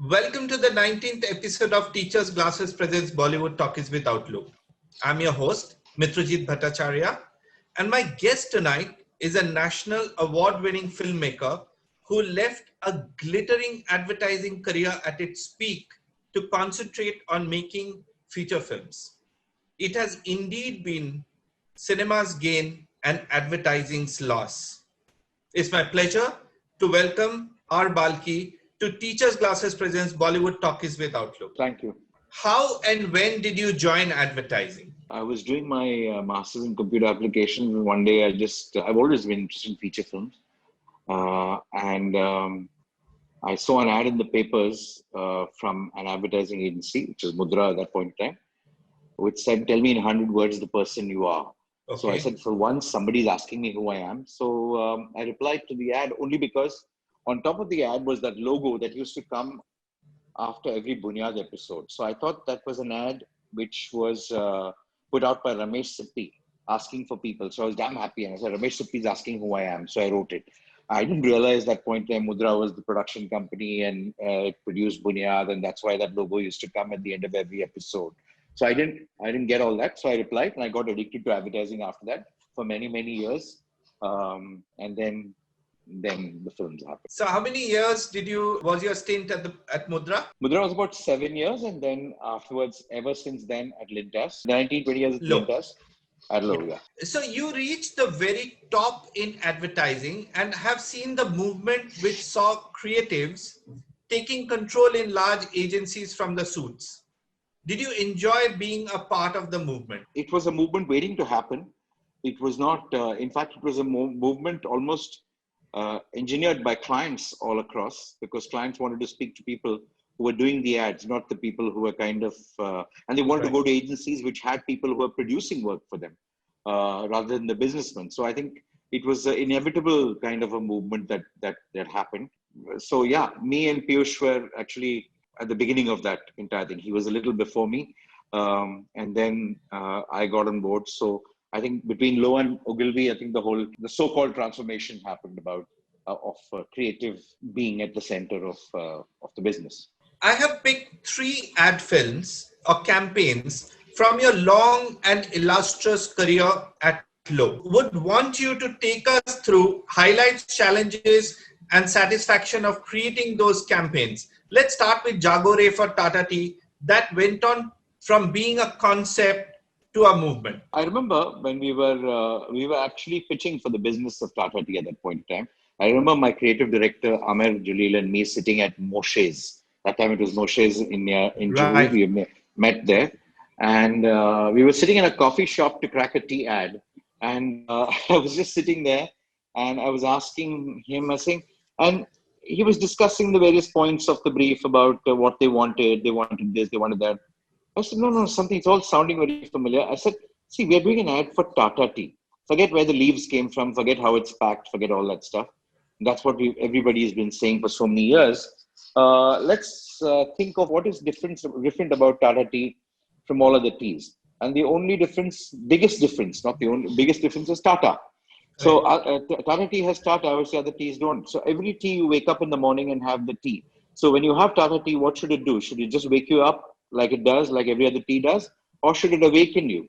Welcome to the 19th episode of Teachers Glasses Presents Bollywood Talkies with Outlook. I'm your host, Mitrajit Bhattacharya, and my guest tonight is a national award-winning filmmaker who left a glittering advertising career at its peak to concentrate on making feature films. It has indeed been cinema's gain and advertising's loss. It's my pleasure to welcome R. Balki to Teachers Glasses Presents Bollywood Talkies with Outlook. Thank you. How and when did you join advertising? I was doing my master's in computer applications, and one day I've always been interested in feature films. And I saw an ad in the papers from an advertising agency, which was Mudra at that point in time, which said, "Tell me in 100 words the person you are." Okay. So I said, for once, somebody's asking me who I am. So I replied to the ad only because on top of the ad was that logo that used to come after every Bunyad episode. So I thought that was an ad which was put out by Ramesh Sippy asking for people. So I was damn happy. And I said, Ramesh Sippy is asking who I am. So I wrote it. I didn't realize that point in time Mudra was the production company and it produced Bunyad. And that's why that logo used to come at the end of every episode. So I didn't get all that. So I replied and I got addicted to advertising after that for many, many years. And then the films happened. So how many years was your stint at Mudra? Mudra was about 7 years, and then afterwards, ever since then at Lintas, 19-20 years at Lintas. At Low, yeah. So you reached the very top in advertising and have seen the movement which saw creatives taking control in large agencies from the suits. Did you enjoy being a part of the movement? It was a movement waiting to happen. It was not, in fact, it was a movement almost engineered by clients all across, because clients wanted to speak to people who were doing the ads, not the people who were kind of, and they wanted to go to agencies which had people who were producing work for them rather than the businessmen. So I think it was an inevitable kind of a movement that happened. So yeah, me and Piyush were actually at the beginning of that entire thing. He was a little before me, and then I got on board. So I think between Low and Ogilvy, I think the so-called transformation happened of creative being at the center of the business. I have picked 3 ad films or campaigns from your long and illustrious career at Low. Would want you to take us through highlights, challenges, and satisfaction of creating those campaigns. Let's start with Jagore for Tata Tea, that went on from being a concept to a movement. I remember when we were actually pitching for the business of Tata Tea at that point in time. I remember my creative director Amer Jalil and me sitting at Moshe's. That time it was Moshe's in Juhu. We met there, and we were sitting in a coffee shop to crack a tea ad. And I was just sitting there, and I was asking him, and he was discussing the various points of the brief about what they wanted. They wanted this, they wanted that. I said, no, it's all sounding very familiar. I said, see, we are doing an ad for Tata Tea. Forget where the leaves came from, forget how it's packed, forget all that stuff. That's what everybody has been saying for so many years. Let's think of what is different about Tata Tea from all other teas. And the only biggest difference is Tata. So Tata Tea has Tata, obviously other teas don't. So every tea you wake up in the morning and have the tea. So when you have Tata Tea, what should it do? Should it just wake you up like it does, like every other tea does? Or should it awaken you?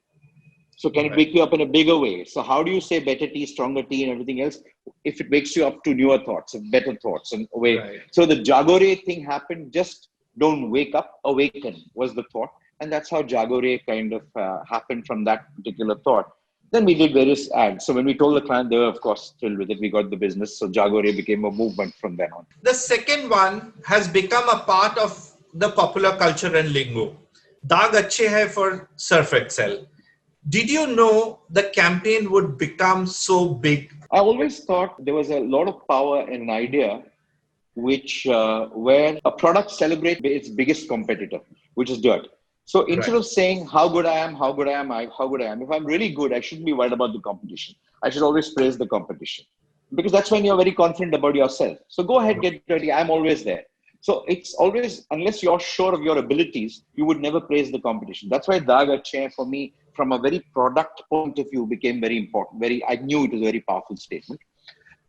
So can it wake you up in a bigger way? So how do you say better tea, stronger tea and everything else if it wakes you up to newer thoughts and better thoughts and away? Right. So the Jagore thing happened, just don't wake up, awaken was the thought. And that's how Jagore kind of happened from that particular thought. Then we did various ads. So when we told the client, they were of course thrilled with it. We got the business. So Jagore became a movement from then on. The second one has become a part of the popular culture and lingo. Daag Achhe Hai for Surf Excel. Did you know the campaign would become so big? I always thought there was a lot of power in an idea where a product celebrates its biggest competitor, which is dirt. So instead of saying how good I am, if I'm really good, I shouldn't be worried about the competition. I should always praise the competition, because that's when you're very confident about yourself. So go ahead, get dirty. I'm always there. So it's always, unless you're sure of your abilities, you would never praise the competition. That's why Daag Achhe Hai for me, from a very product point of view, became very important. I knew it was a very powerful statement.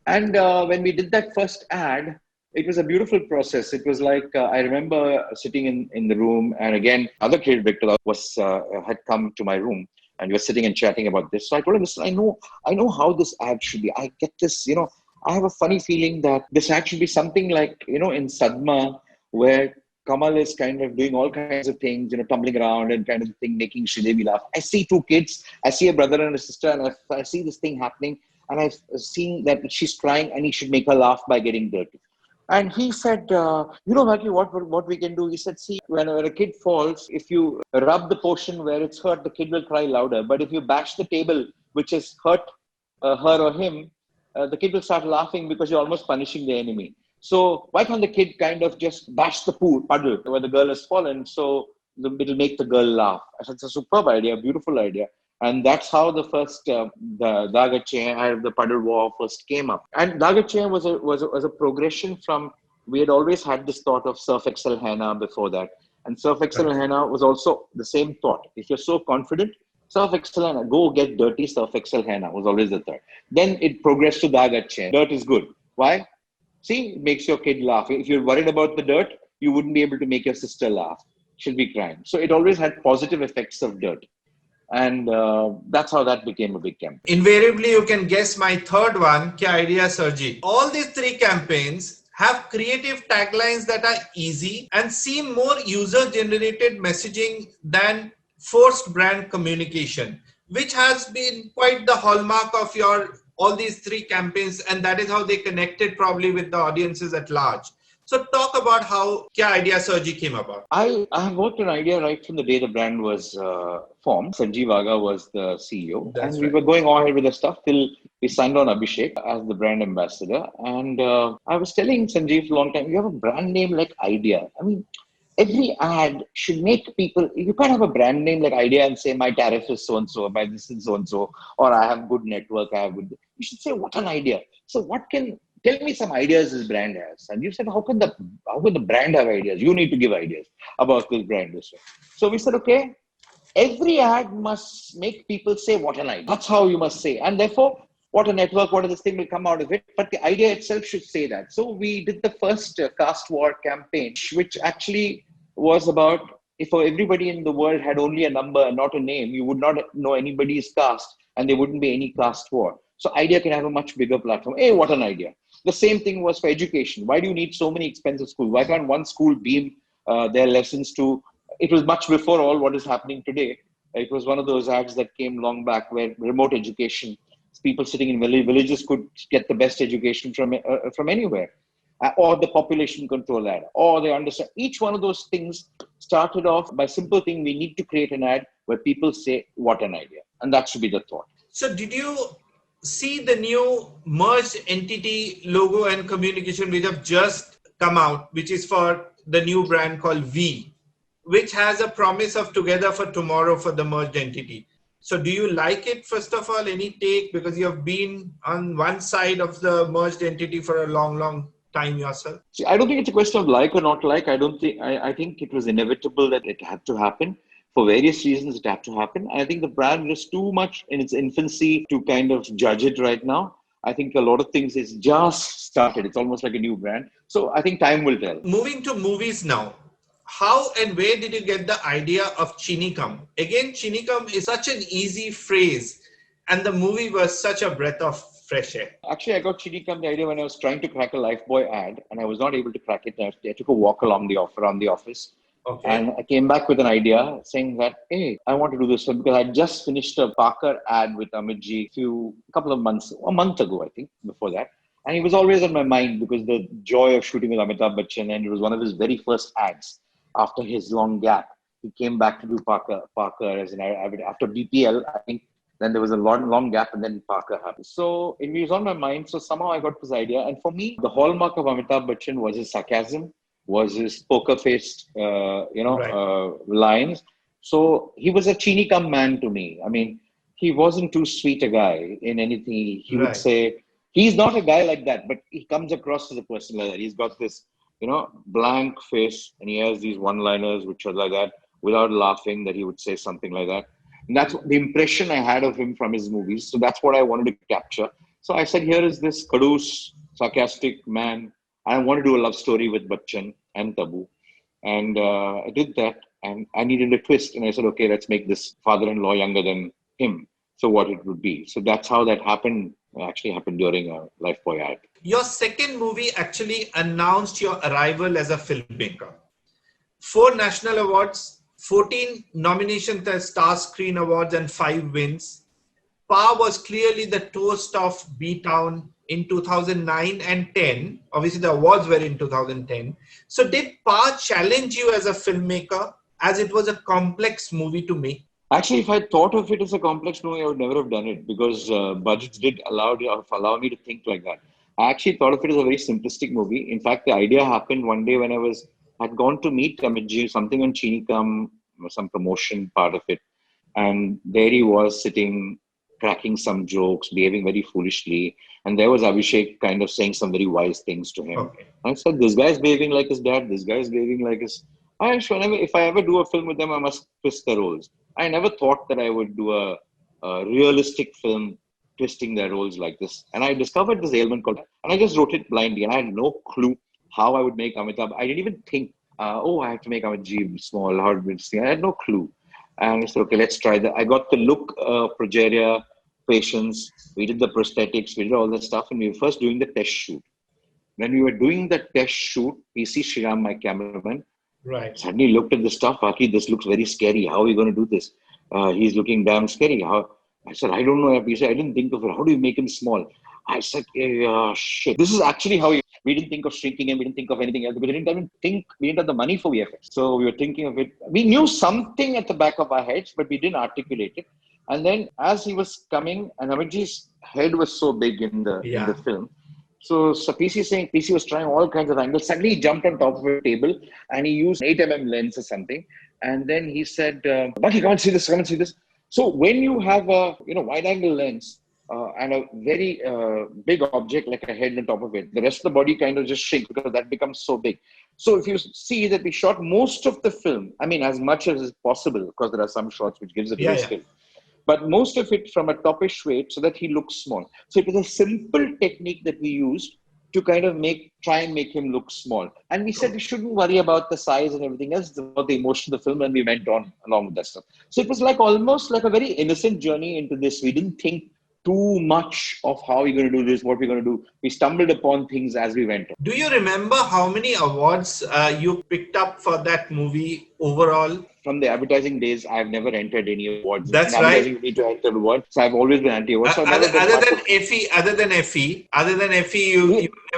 And when we did that first ad, It was a beautiful process. It was like, I remember sitting in the room, and again, other creative director had come to my room, and we were sitting and chatting about this. So I told him, listen, I know how this ad should be. I get this, I have a funny feeling that this ad should be something like, in Sadma, where Kamal is kind of doing all kinds of things, tumbling around and kind of thing, making Sridevi laugh. I see two kids, I see a brother and a sister, and I see this thing happening, and I've seen that she's crying, and he should make her laugh by getting dirty. And he said, Maggie, what we can do? He said, see, when a kid falls, if you rub the portion where it's hurt, the kid will cry louder. But if you bash the table, which has hurt her or him, the kid will start laughing because you're almost punishing the enemy. So why can't the kid kind of just bash the puddle where the girl has fallen? So it'll make the girl laugh. I said, it's a superb idea, beautiful idea. And that's how the first the Daag Achhe, the puddle war first came up. And Daag Achhe was a progression from, we had always had this thought of Surf Excel Henna before that. And Surf Excel Henna was also the same thought. If you're so confident, Surf Excel Henna, go get dirty, Surf Excel Henna was always the third. Then it progressed to Daag Achhe. Dirt is good. Why? See, it makes your kid laugh. If you're worried about the dirt, you wouldn't be able to make your sister laugh. She'll be crying. So it always had positive effects of dirt. And that's how that became a big campaign. Invariably, you can guess my third one, Kya Idea Surji. All these three campaigns have creative taglines that are easy and seem more user-generated messaging than forced brand communication, which has been quite the hallmark of all these three campaigns, and that is how they connected probably with the audiences at large. So talk about how Kya Idea Surji came about. I have worked on idea right from the day the brand was formed. Sanjeev Agha was the CEO. We were going on ahead with the stuff till we signed on Abhishek as the brand ambassador. And I was telling Sanjeev for a long time, you have a brand name like Idea. I mean, every ad should make people, you can't have a brand name like Idea and say my tariff is so-and-so, my this is so-and-so, or I have good network, you should say what an idea. So tell me some ideas this brand has. And you said, how could the brand have ideas? You need to give ideas about this brand this way. So we said, okay, every ad must make people say what an idea. That's how you must say. And therefore, what a network, what this thing will come out of it. But the idea itself should say that. So we did the first caste war campaign, which actually was about, if everybody in the world had only a number and not a name, you would not know anybody's caste and there wouldn't be any caste war. So idea can have a much bigger platform. Hey, what an idea. The same thing was for education. Why do you need so many expensive schools? Why can't one school beam their lessons to, it was much before all what is happening today. It was one of those ads that came long back where remote education, people sitting in villages could get the best education from anywhere. Or the population control ad, or they understand. Each one of those things started off by simple thing, we need to create an ad where people say, what an idea. And that should be the thought. So did you see the new merged entity logo and communication which have just come out, which is for the new brand called V, which has a promise of together for tomorrow for the merged entity. So do you like it, first of all? Any take? Because you have been on one side of the merged entity for a long time yourself. See, I don't think it's a question of like or not like. I think it was inevitable that it had to happen. For various reasons, it had to happen. I think the brand is too much in its infancy to kind of judge it right now. I think a lot of things is just started. It's almost like a new brand. So I think time will tell. Moving to movies now. How and where did you get the idea of Chinikam? Again, Chinikam is such an easy phrase, and the movie was such a breath of fresh air. Actually, I got Chinikam the idea when I was trying to crack a Lifebuoy ad, and I was not able to crack it. I took a walk around the office. Okay. And I came back with an idea saying that, hey, I want to do this one because I just finished a Parker ad with Amitji a month ago, I think, before that. And he was always on my mind because the joy of shooting with Amitabh Bachchan, and it was one of his very first ads after his long gap. He came back to do Parker as an ad. After BPL, I think, then there was a long gap and then Parker happened. So it was on my mind. So somehow I got this idea. And for me, the hallmark of Amitabh Bachchan was his sarcasm, was his poker-faced, lines. So he was a Chinikam man to me. I mean, he wasn't too sweet a guy in anything. He would say, he's not a guy like that, but he comes across as a person like that. He's got this, blank face, and he has these one-liners which are like that, without laughing, that he would say something like that. And that's the impression I had of him from his movies. So that's what I wanted to capture. So I said, here is this Caduce, sarcastic man. I want to do a love story with Bachchan and Tabu. And I did that, and I needed a twist. And I said, okay, let's make this father-in-law younger than him. So what it would be. So that's how that happened. Actually happened during a Lifebuoy ad. Your second movie actually announced your arrival as a filmmaker. 4 national awards, 14 nominations at Star Screen Awards, and 5 wins. Pa was clearly the toast of B-Town in 2009 and 10. Obviously, the awards were in 2010. So did Pa challenge you as a filmmaker, as it was a complex movie to make? Actually, if I thought of it as a complex movie, I would never have done it because budgets did allow me to think like that. I actually thought of it as a very simplistic movie. In fact, the idea happened one day when I'd gone to meet Amitji, something on Chinikam, some promotion part of it. And there he was sitting, cracking some jokes, behaving very foolishly. And there was Abhishek kind of saying some very wise things to him. Okay. I said, this guy's behaving like his dad, this guy's behaving like his... If I ever do a film with them, I must twist the roles. I never thought that I would do a realistic film twisting their roles like this. And I discovered this ailment called, and I just wrote it blindly. And I had no clue how I would make Amitabh. I didn't even think, I have to make Amitabh small, how to this thing. I had no clue. And I said, okay, let's try that. I got the look, progeria, patience. We did the prosthetics, we did all that stuff. And we were first doing the test shoot. When we were doing the test shoot, PC Shriram, my cameraman, Right. suddenly looked at the stuff. Aki, this looks very scary. How are we going to do this? He's looking damn scary. How? I said, I don't know. He said, I didn't think of it. How do you make him small? I said, shit. This is actually how we didn't think of shrinking him. We didn't think of anything else. But we didn't have the money for VFX. So we were thinking of it. We knew something at the back of our heads, but we didn't articulate it. And then as he was coming, and Amitji's head was so big in the film. So PC was trying all kinds of angles. Suddenly he jumped on top of a table and he used an 8mm lens or something. And then he said, Baki, come and see this. So when you have a wide angle lens and a very big object like a head on top of it, the rest of the body kind of just shrinks because that becomes so big. So if you see that we shot most of the film, I mean, as much as is possible, because there are some shots which gives it a skill. But most of it from a toppish weight so that he looks small. So it was a simple technique that we used to kind of try and make him look small. And we said we shouldn't worry about the size and everything else, it's about the emotion of the film, and we went on along with that stuff. So it was almost like a very innocent journey into this. We didn't think too much of how we're going to do this, what we're going to do. We stumbled upon things as we went on. Do you remember how many awards you picked up for that movie overall? From the advertising days, I've never entered any awards. That's right. You need to enter awards. So I've always been anti-awards. So Other than FE,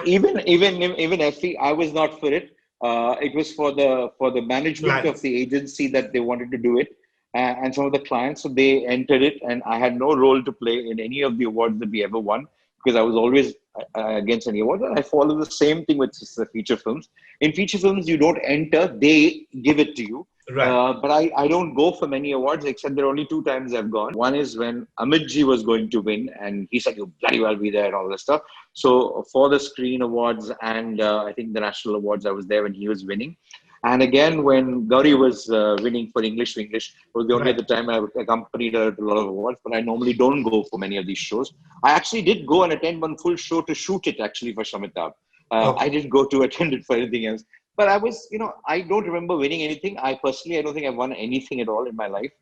even FE, I was not for it. It was for the management of the agency that they wanted to do it. And some of the clients, so they entered it, and I had no role to play in any of the awards that we ever won because I was always against any award. And I follow the same thing with feature films. In feature films, you don't enter; they give it to you. Right. But I don't go for many awards, except there are only 2 times I've gone. One is when Amitji was going to win, and he said, "You bloody well be there," and all that stuff. So for the Screen Awards and I think the National Awards, I was there when he was winning. And again, when Gauri was winning for English to English, it was the only other time I accompanied her to a lot of awards, but I normally don't go for many of these shows. I actually did go and attend one full show to shoot it actually for Shamitabh. I didn't go to attend it for anything else. But I was, I don't remember winning anything. I don't think I've won anything at all in my life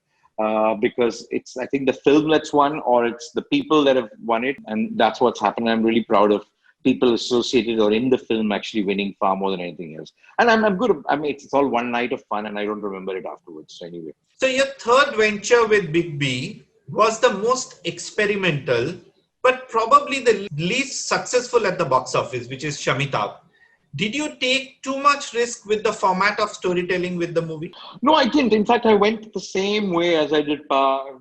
because it's, I think the film that's won or it's the people that have won it. And that's what's happened. I'm really proud of people associated or in the film actually winning far more than anything else. And I'm good. I mean, it's all one night of fun and I don't remember it afterwards. So anyway. So your third venture with Big B was the most experimental, but probably the least successful at the box office, which is Shamitabh. Did you take too much risk with the format of storytelling with the movie? No, I didn't. In fact, I went the same way as I did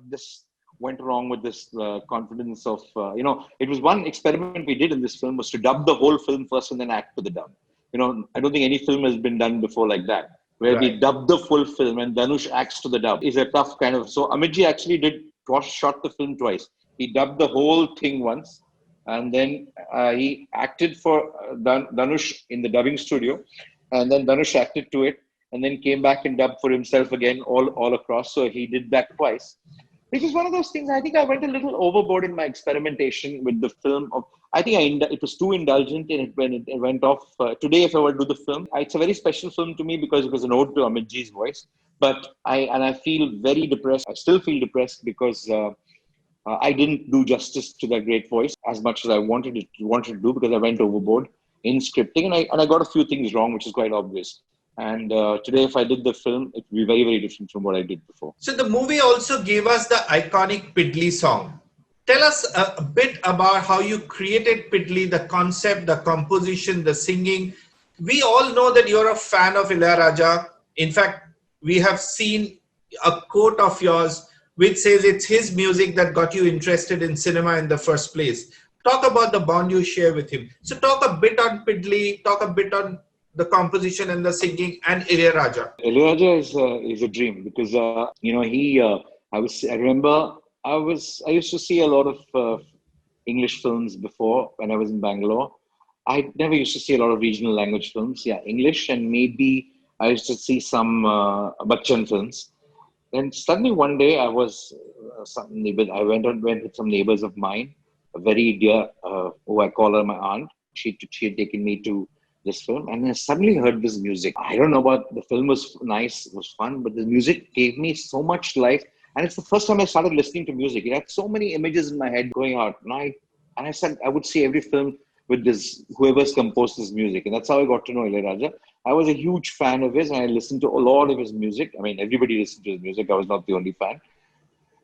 this. Went wrong with this confidence of, it was one experiment we did in this film was to dub the whole film first and then act to the dub. I don't think any film has been done before like that, where we dub the full film and Dhanush acts to the dub. It's a tough kind of, so Amitji actually shot the film twice. He dubbed the whole thing once and then he acted for Dhanush in the dubbing studio and then Dhanush acted to it and then came back and dubbed for himself again all across. So he did that twice. Which is one of those things, I think I went a little overboard in my experimentation with the film. I think it was too indulgent and it went off. Today, if I were to do the film, it's a very special film to me because it was an ode to Amitji's voice. But I feel very depressed. I still feel depressed because I didn't do justice to that great voice as much as I wanted to do because I went overboard in scripting and I got a few things wrong, which is quite obvious. And today, if I did the film, it would be very, very different from what I did before. So the movie also gave us the iconic Pidli song. Tell us a bit about how you created Pidli, the concept, the composition, the singing. We all know that you're a fan of Ilaiyaraaja. In fact, we have seen a quote of yours which says it's his music that got you interested in cinema in the first place. Talk about the bond you share with him. So talk a bit on Pidli, talk a bit on the composition and the singing and Ilaiyaraaja. Ilaiyaraaja is a dream because I used to see a lot of English films before when I was in Bangalore. I never used to see a lot of regional language films. Yeah, English and maybe I used to see some Bachchan films. Then suddenly one day I was I went with some neighbors of mine, a very dear, who I call her my aunt. She had taken me to this film and I suddenly heard this music. I don't know about the film was nice, it was fun, but the music gave me so much life. And it's the first time I started listening to music. It had so many images in my head going out. And I said I would see every film with this, whoever's composed this music. And that's how I got to know Ilaiyaraaja. I was a huge fan of his and I listened to a lot of his music. I mean, everybody listened to his music. I was not the only fan.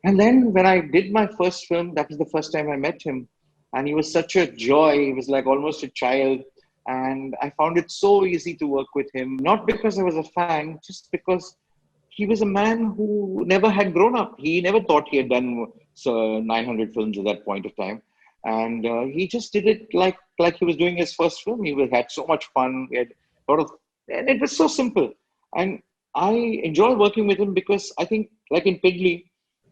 And then when I did my first film, that was the first time I met him. And he was such a joy. He was like almost a child. And I found it so easy to work with him. Not because I was a fan, just because he was a man who never had grown up. He never thought he had done 900 films at that point of time. And he just did it like he was doing his first film. He had so much fun. He had a lot of, and it was so simple. And I enjoy working with him because I think, like in Pidli,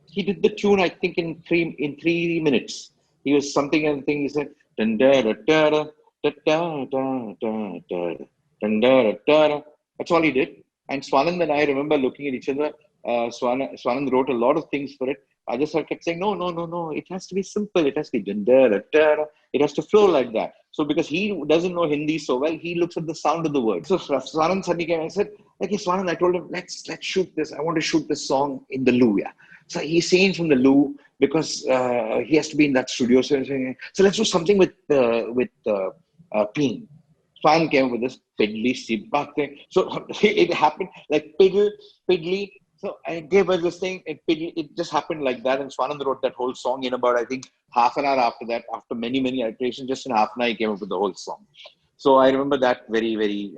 he did the tune, I think, in 3 minutes. He was something, and he said, dun da da da da da da da da da dun da da da. That's all he did. And Swanand and I remember looking at each other. Swanand wrote a lot of things for it. I just kept saying, no. It has to be simple. It has to be it has to flow like that. So because he doesn't know Hindi so well, he looks at the sound of the word. So Swanand suddenly came and said, okay, Swanand, I told him, let's shoot this. I want to shoot this song in the loo. Yeah. So he's singing from the loo because he has to be in that studio. So let's do something with Peen. Swan came with this Pidli Sibak thing. So it happened like Pidli. So I gave her this thing. It just happened like that. And Swanand wrote that whole song in about, I think, half an hour after that. After many, many iterations, just in half an hour, he came up with the whole song. So I remember that very, very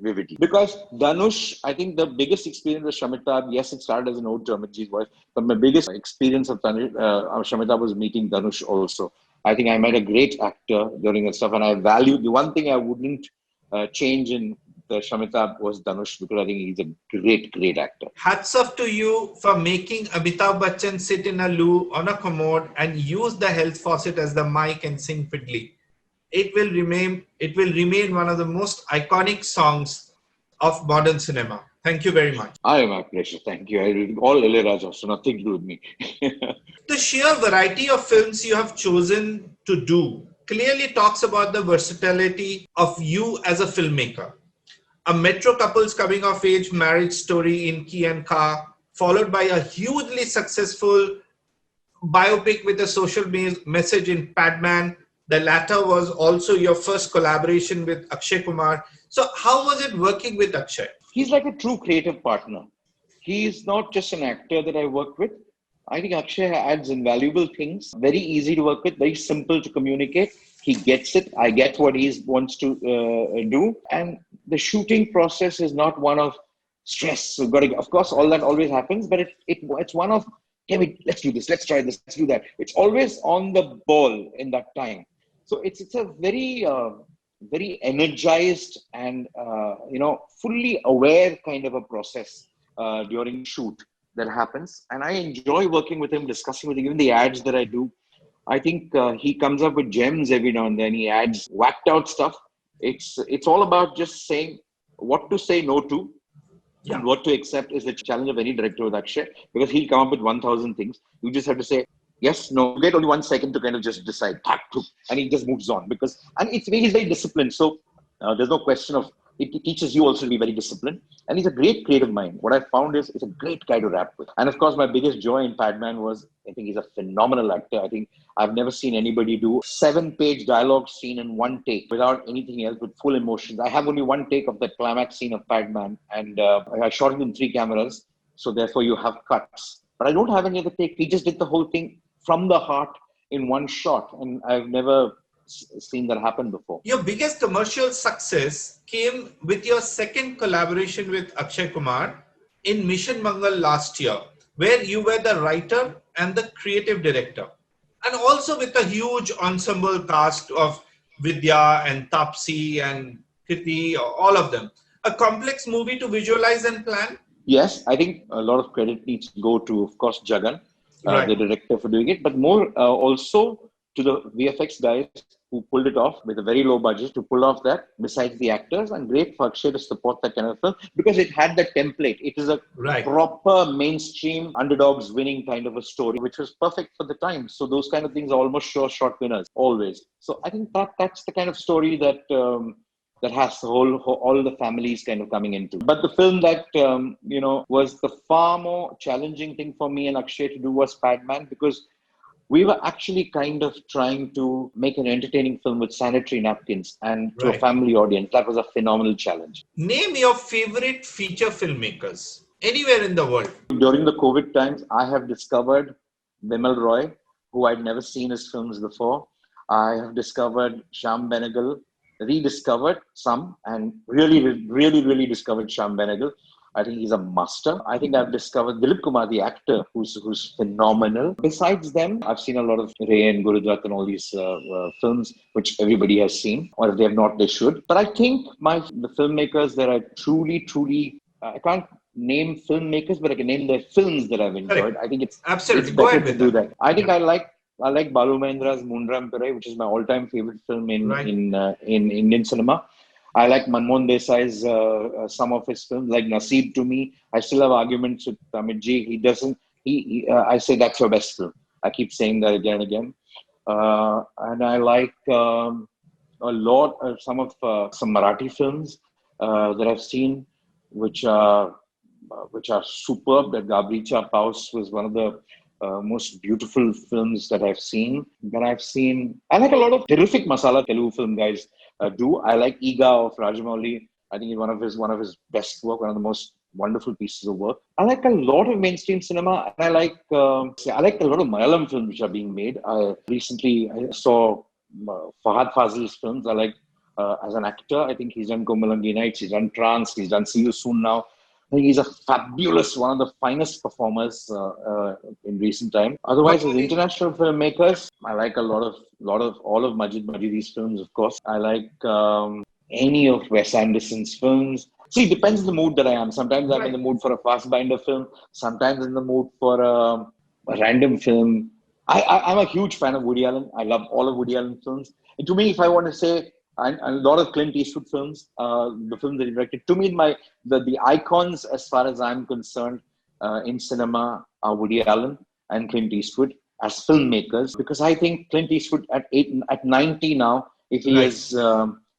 vividly. Because Dhanush, I think the biggest experience with Shamitabh, yes, it started as an ode to Amitji's voice, but my biggest experience of Shamitabh was meeting Dhanush also. I think I met a great actor during that stuff, and I valued the one thing I wouldn't change in the Shamitabh was Dhanush, because I think he's a great, great actor. Hats off to you for making Amitabh Bachchan sit in a loo on a commode and use the health faucet as the mic and sing Pidli. It will remain one of the most iconic songs of modern cinema. Thank you very much. My pleasure. Thank you. I read all Ilaiyaraaja, so nothing to do with me. The sheer variety of films you have chosen to do clearly talks about the versatility of you as a filmmaker. A metro couple's coming of age marriage story in Ki and Ka, followed by a hugely successful biopic with a social message in Padman. The latter was also your first collaboration with Akshay Kumar. So how was it working with Akshay? He's like a true creative partner. He's not just an actor that I work with. I think Akshay adds invaluable things. Very easy to work with, very simple to communicate. He gets it. I get what he wants to do. And the shooting process is not one of stress. So of course, all that always happens, but it's one of, let's do this, let's try this, let's do that. It's always on the ball in that time. So it's a very, very energized and, fully aware kind of a process during shoot that happens. And I enjoy working with him, discussing with him, even the ads that I do. I think he comes up with gems every now and then. He adds whacked out stuff. It's all about just saying what to say no to. Yeah. And what to accept is the challenge of any director with Akshay, because he'll come up with 1,000 things. You just have to say, yes, no, you get only 1 second to kind of just decide, and he just moves on and he's very disciplined. So there's no question of it teaches you also to be very disciplined. And he's a great creative mind. What I found is he's a great guy to rap with. And of course, my biggest joy in Padman was I think he's a phenomenal actor. I think I've never seen anybody do 7-page dialogue scene in one take without anything else, with full emotions. I have only one take of that climax scene of Padman, and I shot it in 3 cameras. So therefore, you have cuts. But I don't have any other take. He just did the whole thing from the heart in one shot, and I've never seen that happen before. Your biggest commercial success came with your second collaboration with Akshay Kumar in Mission Mangal last year, where you were the writer and the creative director, and also with a huge ensemble cast of Vidya and Tapsi and Kriti, all of them. A complex movie to visualize and plan? Yes, I think a lot of credit needs to go to, of course, Jagan, Right. the director, for doing it, but more also to the VFX guys who pulled it off with a very low budget to pull off that, besides the actors, and great for Akshay to support that kind of film because it had that template. It is a Right. proper mainstream underdogs winning kind of a story, which was perfect for the time. So those kind of things are almost sure shot winners, always. So I think that's the kind of story that that has all the families kind of coming into. But the film that was the far more challenging thing for me and Akshay to do was Padman, because we were actually kind of trying to make an entertaining film with sanitary napkins and to a Right. family audience. That was a phenomenal challenge. Name your favorite feature filmmakers anywhere in the world. During the COVID times, I have discovered Bimal Roy, who I'd never seen his films before. I have discovered Shyam Benegal, rediscovered some, and really discovered Shyam Benegal. I think he's a master. I think I've discovered Dilip Kumar, the actor, who's phenomenal. Besides them, I've seen a lot of Ray and Gurudutt and all these films, which everybody has seen, or if they have not, they should. But I think the filmmakers that I truly, I can't name filmmakers, but I can name the films that I've enjoyed. Correct. I think it's Absolutely. it's Go better ahead to with do that. that. I think Yeah. I like Balu Mahendra's Moonram Pirai, which is my all-time favorite film Right. in Indian cinema. I like Manmohan Desai's some of his films, like Naseeb to me. I still have arguments with Amit Ji. He doesn't. I say that's your best film. I keep saying that again and again. And I like a lot of some Marathi films that I've seen, which are superb. That Gabricha Paus was one of the most beautiful films that I've seen. I like a lot of terrific masala Telugu film guys do. I like Iga of Rajamouli. I think it's one of his best work, one of the most wonderful pieces of work. I like a lot of mainstream cinema, and I like a lot of Malayalam films which are being made. Recently I saw Fahad Fazil's films. I like as an actor. I think he's done Komalangi Nights, he's done Trance, he's done See You Soon Now. I think he's a fabulous, one of the finest performers in recent time. Otherwise, as international filmmakers, I like a lot of all of Majid Majidi's films, of course. I like any of Wes Anderson's films. See, it depends on the mood that I am. Sometimes I'm in the mood for a Fassbinder film. Sometimes in the mood for a random film. I'm a huge fan of Woody Allen. I love all of Woody Allen films. And to me, if I want to say, and a lot of Clint Eastwood films, the films that he directed. To me, the icons, as far as I'm concerned, in cinema are Woody Allen and Clint Eastwood as filmmakers. Because I think Clint Eastwood at 90 now, if he has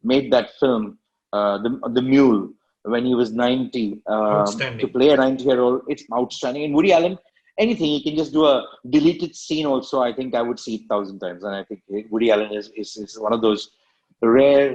made that film, the Mule, when he was 90, to play a 90-year-old, it's outstanding. And Woody Allen, anything, he can just do a deleted scene also. I think I would see it 1,000 times. And I think Woody Allen is one of those rare.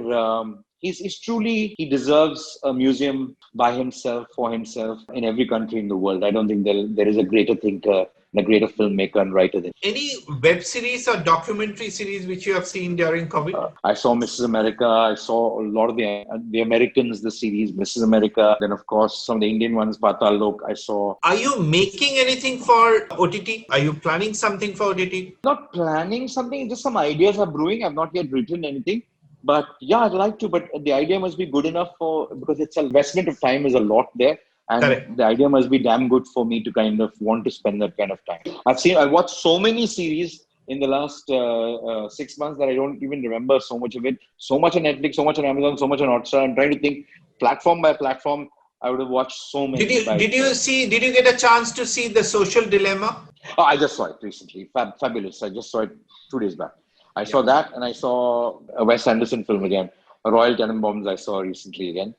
He deserves a museum by himself, for himself, in every country in the world. I don't think there is a greater thinker and a greater filmmaker and writer than. Any web series or documentary series which you have seen during COVID? I saw Mrs. America. I saw a lot of the Americans, the series Mrs. America. Then, of course, some of the Indian ones, Patal Lok, I saw. Are you making anything for OTT? Are you planning something for OTT? Not planning something, just some ideas are brewing. I've not yet written anything. But yeah, I'd like to, but the idea must be good enough because it's an investment of time is a lot there. And Correct. The idea must be damn good for me to kind of want to spend that kind of time. I watched so many series in the last 6 months that I don't even remember so much of it. So much on Netflix, so much on Amazon, so much on Hotstar. I'm trying to think platform by platform, I would have watched so many. Did you get a chance to see The Social Dilemma? Oh, I just saw it recently. Fabulous. I just saw it 2 days back. I saw that, and I saw a Wes Anderson film again. Royal Tenenbaums I saw recently again.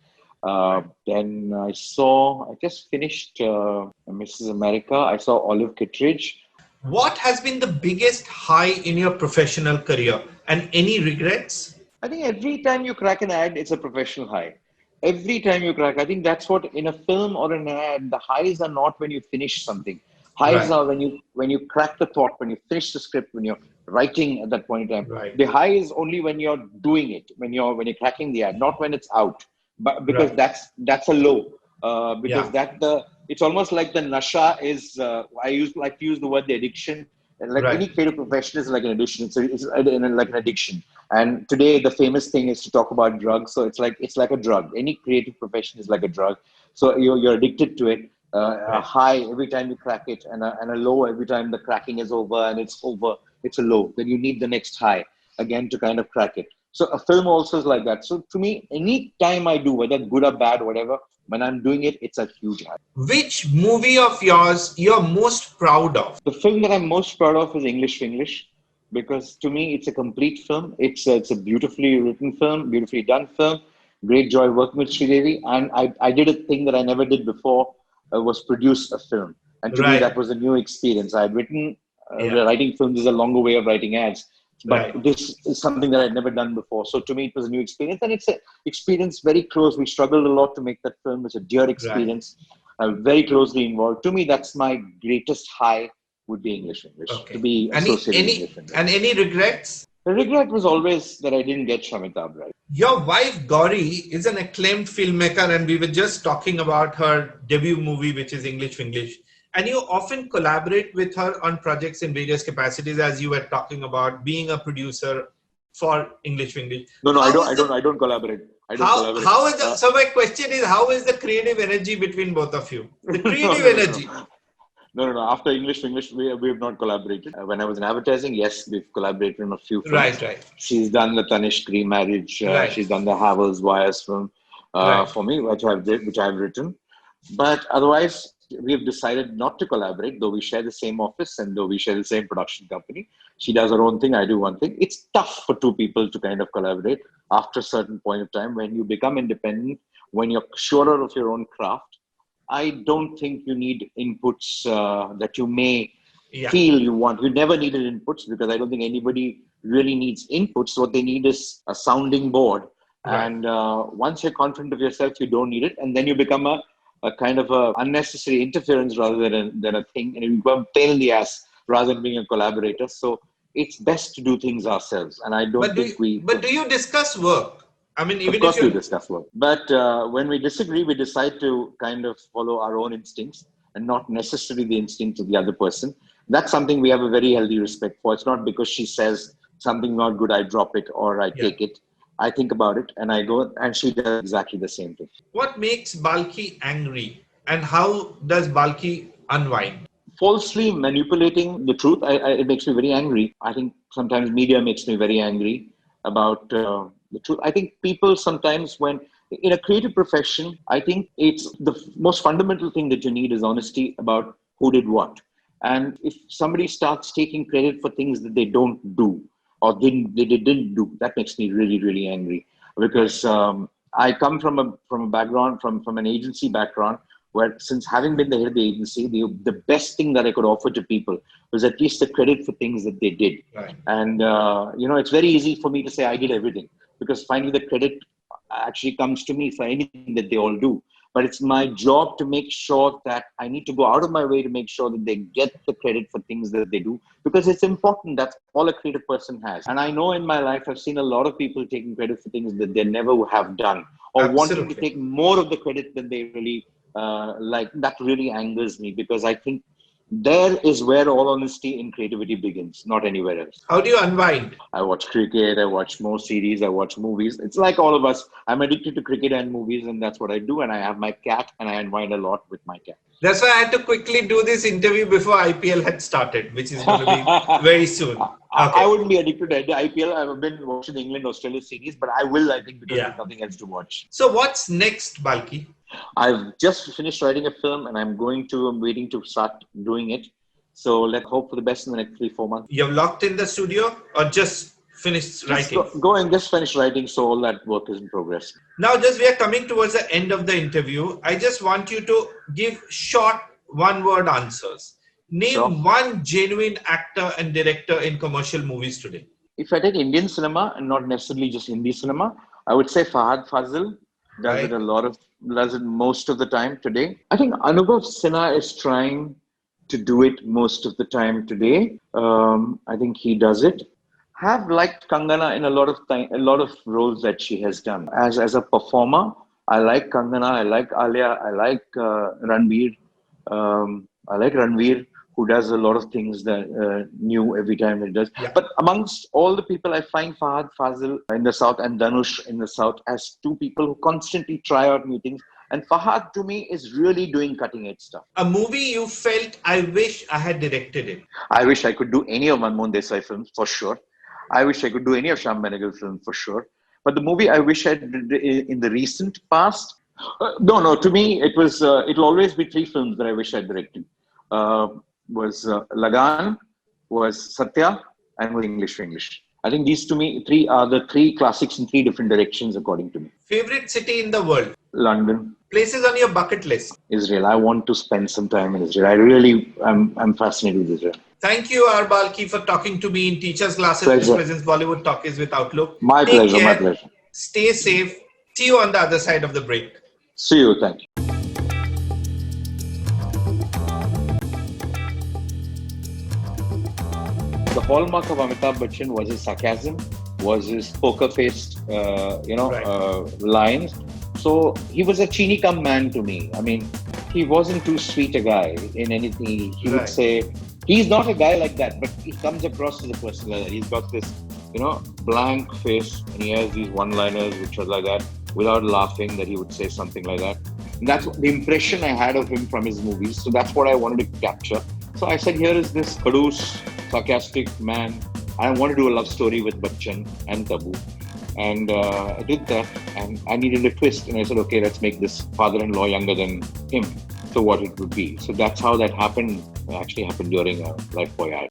Then I just finished Mrs. America. I saw Olive Kittredge. What has been the biggest high in your professional career, and any regrets? I think every time you crack an ad, it's a professional high. Every time you crack, I think that's what in a film or an ad, the highs are not when you finish something. Highs are when you crack the thought, when you finish the script, when you're writing at that point in time. Right. The high is only when you're doing it, when you're cracking the ad, not when it's out. But because that's a low. It's almost like the nasha is. I like to use the word the addiction. Like any creative profession is like an addiction. It's like an addiction. And today the famous thing is to talk about drugs. So it's like a drug. Any creative profession is like a drug. So you're addicted to it. A high every time you crack it, and a low every time the cracking is over and it's over. It's a low. Then you need the next high again to kind of crack it. So a film also is like that. So to me, any time I do, whether good or bad, whatever, when I'm doing it, it's a huge high. Which movie of yours you're most proud of? The film that I'm most proud of is English for English, because to me, it's a complete film. It's a beautifully written film, beautifully done film. Great joy working with Sridevi. And I did a thing that I never did before, was produce a film. And to me, that was a new experience. I had written, writing films is a longer way of writing ads. But this is something that I'd never done before. So to me, it was a new experience. And it's an experience very close. We struggled a lot to make that film. It's a dear experience. I'm very closely involved. To me, that's my greatest high would be English. To be associated with English. And any regrets? The regret was always that I didn't get Shamitabh right. Your wife, Gauri, is an acclaimed filmmaker, and we were just talking about her debut movie, which is English for English. And you often collaborate with her on projects in various capacities, as you were talking about being a producer for English for English. No, I don't collaborate. So my question is, how is the creative energy between both of you? The creative energy. No. After English for English, we have not collaborated. When I was in advertising, yes, we've collaborated on a few films. Right. She's done the Tanishq remarriage. She's done the Havells Wires film for me, which I've written. But otherwise, we have decided not to collaborate, though we share the same office and though we share the same production company. She does her own thing, I do one thing. It's tough for two people to kind of collaborate after a certain point of time. When you become independent, when you're surer of your own craft, I don't think you need inputs that you may feel you want. You never needed inputs, because I don't think anybody really needs inputs. What they need is a sounding board. Right. And once you're confident of yourself, you don't need it. And then you become a kind of a unnecessary interference rather than a thing. And you become a pain in the ass rather than being a collaborator. So it's best to do things ourselves. And I don't think But do you discuss work? I mean, even of course we discuss work. But when we disagree, we decide to kind of follow our own instincts and not necessarily the instincts of the other person. That's something we have a very healthy respect for. It's not because she says something not good, I drop it or I take it. I think about it and I go, and she does exactly the same thing. What makes Balki angry, and how does Balki unwind? Falsely manipulating the truth. It makes me very angry. I think sometimes media makes me very angry about the truth. I think people sometimes, when in a creative profession, I think it's the most fundamental thing that you need is honesty about who did what. And if somebody starts taking credit for things that they don't do or didn't do, that makes me really, really angry. Because I come from a background, from an agency background, where since having been the head of the agency, the best thing that I could offer to people was at least the credit for things that they did. Right. And, it's very easy for me to say I did everything, because finally the credit actually comes to me for anything that they all do. But it's my job to make sure that I need to go out of my way to make sure that they get the credit for things that they do, because it's important. That's all a creative person has. And I know in my life, I've seen a lot of people taking credit for things that they never have done, or wanting to take more of the credit than they really like. That really angers me, because I think there is where all honesty in creativity begins, not anywhere else. How do you unwind? I watch cricket, I watch more series, I watch movies. It's like all of us. I'm addicted to cricket and movies, and that's what I do. And I have my cat, and I unwind a lot with my cat. That's why I had to quickly do this interview before IPL had started, which is going to be very soon. I wouldn't be addicted to the IPL. I've been watching the England-Australia series, but I will, I think, because there's nothing else to watch. So what's next, Balki? I've just finished writing a film and I'm waiting to start doing it. So let's hope for the best in the next 3-4 months. You've locked in the studio or just finished writing? Just finished writing, so all that work is in progress. Now, we are coming towards the end of the interview. I just want you to give short one-word answers. Name one genuine actor and director in commercial movies today. If I take Indian cinema and not necessarily just Hindi cinema, I would say Fahad Fazil does it most of the time today. I think Anubhav Sinha is trying to do it most of the time today. I think he does it. Have liked Kangana in a lot of roles that she has done. As a performer, I like Kangana, I like Alia, I like Ranveer. I like Ranveer, who does a lot of things that new every time he does. Yeah. But amongst all the people, I find Fahad Fazil in the South and Dhanush in the South as two people who constantly try out new things. And Fahad, to me, is really doing cutting-edge stuff. A movie you felt, I wish I had directed it. I wish I could do any of Manmohan Desai films, for sure. I wish I could do any of Shyam Benegal films, for sure. But the movie I wish I did in the recent past, to me, it'll always be 3 films that I wish I directed. Was Lagan, was Satya, and was English for English. I think these to me, 3 are the 3 classics in 3 different directions, according to me. Favorite city in the world? London. Places on your bucket list? Israel. I want to spend some time in Israel. I'm fascinated with Israel. Thank you, R. Balki, for talking to me in Teachers Classes, which presents Bollywood Talkies with Outlook. My pleasure. Stay safe. See you on the other side of the break. See you. Thank you. The hallmark of Amitabh Bachchan was his sarcasm, was his poker-faced, lines. So he was a chini-cum man to me. I mean, he wasn't too sweet a guy in anything. He would say, he's not a guy like that, but he comes across as a person like that. He's got this, blank face, and he has these one-liners which are like that, without laughing, that he would say something like that. And that's the impression I had of him from his movies. So that's what I wanted to capture. So I said, here is this Kadus, sarcastic man. I want to do a love story with Bachchan and Tabu. And I did that, and I needed a twist. And I said, okay, let's make this father-in-law younger than him. So what it would be. So that's how that happened. It actually happened during a Life Boy ad.